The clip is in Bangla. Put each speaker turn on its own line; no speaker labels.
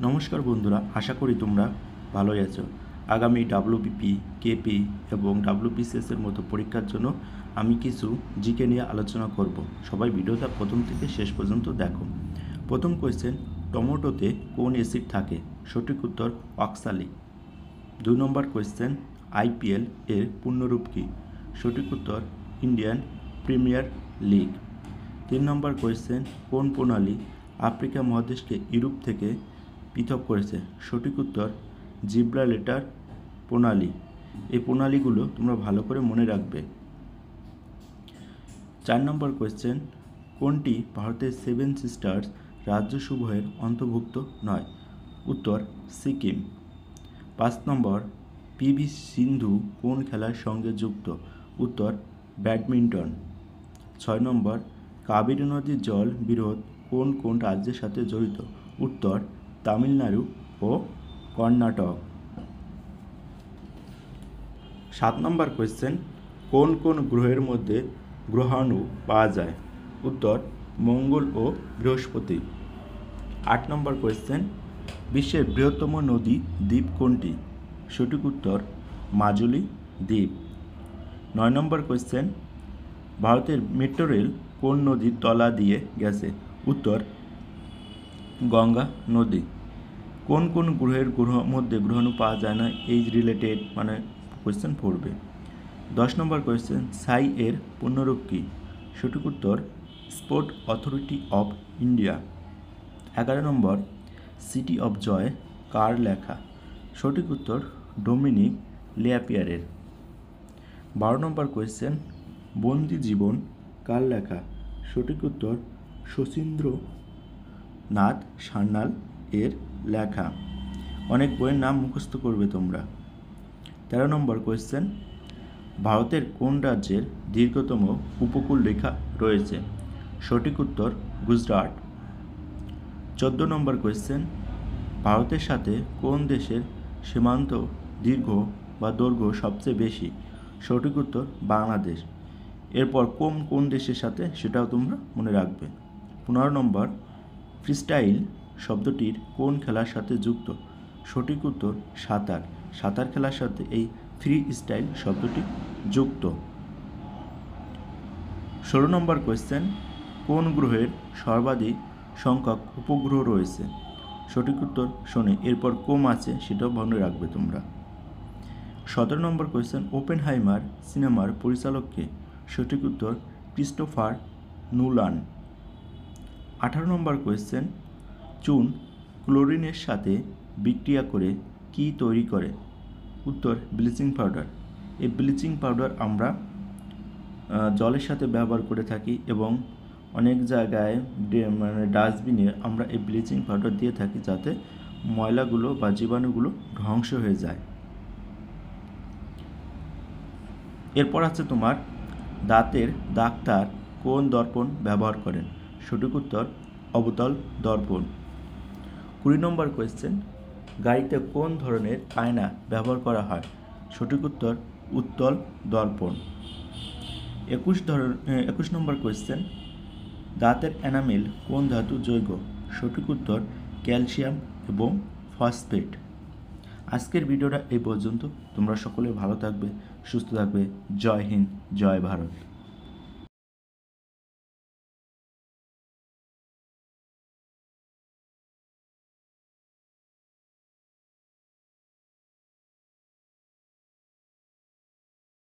নমস্কার বন্ধুরা, আশা করি তোমরা ভালোই আছো। আগামী ডাব্লিউবিপি, কেপি এবং ডাব্লিউবিসিএস এর মতো পরীক্ষার জন্য আমি কিছু জিকে নিয়ে আলোচনা করব। সবাই ভিডিওটা প্রথম থেকে শেষ পর্যন্ত দেখো। প্রথম কোয়েশ্চেন, টমেটোতে কোন অ্যাসিড থাকে? সঠিক উত্তর অক্সালিক। 2 নম্বর কোয়েশ্চেন, আইপিএল এর পূর্ণরূপ কী? সঠিক উত্তর ইন্ডিয়ান প্রিমিয়ার লিগ। 3 নম্বর কোয়েশ্চেন, কোন প্রণালী আফ্রিকা মহাদেশকে ইউরোপ থেকে পৃথক করেছে? সঠিক উত্তর জিব্রাল্টার প্রণালী। এই প্রণালীগুলো তোমরা ভালো করে মনে রাখবে। 4 নম্বর কোয়েশ্চেন, কোনটি ভারতের 7 সিস্টার্স রাজ্যসমূহের অন্তর্ভুক্ত নয়? উত্তর সিকিম। 5 নম্বর, পিভি সিন্ধু কোন খেলার সঙ্গে যুক্ত? উত্তর ব্যাডমিন্টন। 6 নম্বর, কাবেরী নদীর জল বিরোধ কোন কোন রাজ্যের সাথে জড়িত? উত্তর তামিলনাড়ু ও কর্ণাটক। 7 নম্বর কোয়েশ্চেন, কোন কোন গ্রহের মধ্যে গ্রহাণু পাওয়া যায়? উত্তর মঙ্গল ও বৃহস্পতি। 8 নম্বর কোয়েশ্চেন, বিশ্বের বৃহত্তম নদী দ্বীপ কোনটি? সঠিক উত্তর মাজুলি দ্বীপ। 9 নম্বর কোয়েশ্চেন, ভারতের মেট্রো রেল কোন নদীর তলা দিয়ে গেছে? উত্তর গঙ্গা নদী। কোন কোন গ্রহের মধ্যে গ্রহাণু পাওয়া যায় না? এই রিলেটেড কোয়েশ্চেন পড়বে। 10 নম্বর কোয়েশ্চেন, সাই এর পূর্ণরূপ কী? সঠিক উত্তর স্পোর্ট অথরিটি অফ ইন্ডিয়া। 11 নম্বর, সিটি অফ জয় কার লেখা? সঠিক উত্তর ডোমিনিক লেয়াপিয়ারের। 12 নম্বর কোয়েশ্চেন, বন্দি জীবন কার লেখা? সঠিক উত্তর শচীন্দ্রনাথ সান্যাল এর লেখা। অনেক বইয়ের নাম মুখস্থ করবে তোমরা। 13 নম্বর কোয়েশ্চেন, ভারতের কোন রাজ্যের দীর্ঘতম উপকূল রেখা রয়েছে? সঠিক উত্তর গুজরাট। 14 নম্বর কোয়েশ্চেন, ভারতের সাথে কোন দেশের সীমান্ত দীর্ঘ বা দৈর্ঘ্য সবচেয়ে বেশি? সঠিক উত্তর বাংলাদেশ। এরপর কোন কোন দেশের সাথে সেটাও তোমরা মনে রাখবে। 15 নম্বর, ফ্রিস্টাইল শব্দটির কোন খেলার সাথে যুক্ত? সঠিক উত্তর সাঁতার। সাঁতার খেলার সাথে এই ফ্রি স্টাইল শব্দটি যুক্ত। 16 নম্বর কোয়েশ্চেন, কোন গ্রহের সর্বাধিক সংখ্যক উপগ্রহ রয়েছে? সঠিক উত্তর শনি। এরপর কম আছে সেটাও মনে রাখবে তোমরা। 17 নম্বর কোয়েশ্চেন, ওপেনহাইমার সিনেমার পরিচালক কে? সঠিক উত্তর ক্রিস্টোফার নোলান। 18 নম্বর কোয়েশ্চেন, চুন ক্লোরিনের সাথে বিক্রিয়া করে কি তৈরি করে? উত্তর ব্লিচিং পাউডার। এই ব্লিচিং পাউডার আমরা জলের সাথে ব্যবহার করে থাকি এবং অনেক জায়গায় ডাস্টবিনে আমরা এই ব্লিচিং পাউডার দিয়ে থাকি যাতে ময়লাগুলো বা জীবাণুগুলো ধ্বংস হয়ে যায়। এরপর আছে তোমার, দাঁতের ডাক্তার কোন দর্পণ ব্যবহার করেন? সঠিক উত্তর অবতল দর্পণ। 20 নম্বর কোয়েশ্চেন, গাড়িতে কোন ধরনের আয়না ব্যবহার করা হয়? সঠিক উত্তর উত্তল দর্পণ। 21 নম্বর কোয়েশ্চেন, দাঁতের এনামেল কোন ধাতু যৌগ? সঠিক উত্তর ক্যালসিয়াম এবং ফসফেট। আজকের ভিডিওটা এই পর্যন্ত। তোমরা সকলে ভালো থাকবে, সুস্থ থাকবে। জয় হিন্দ, জয় ভারত।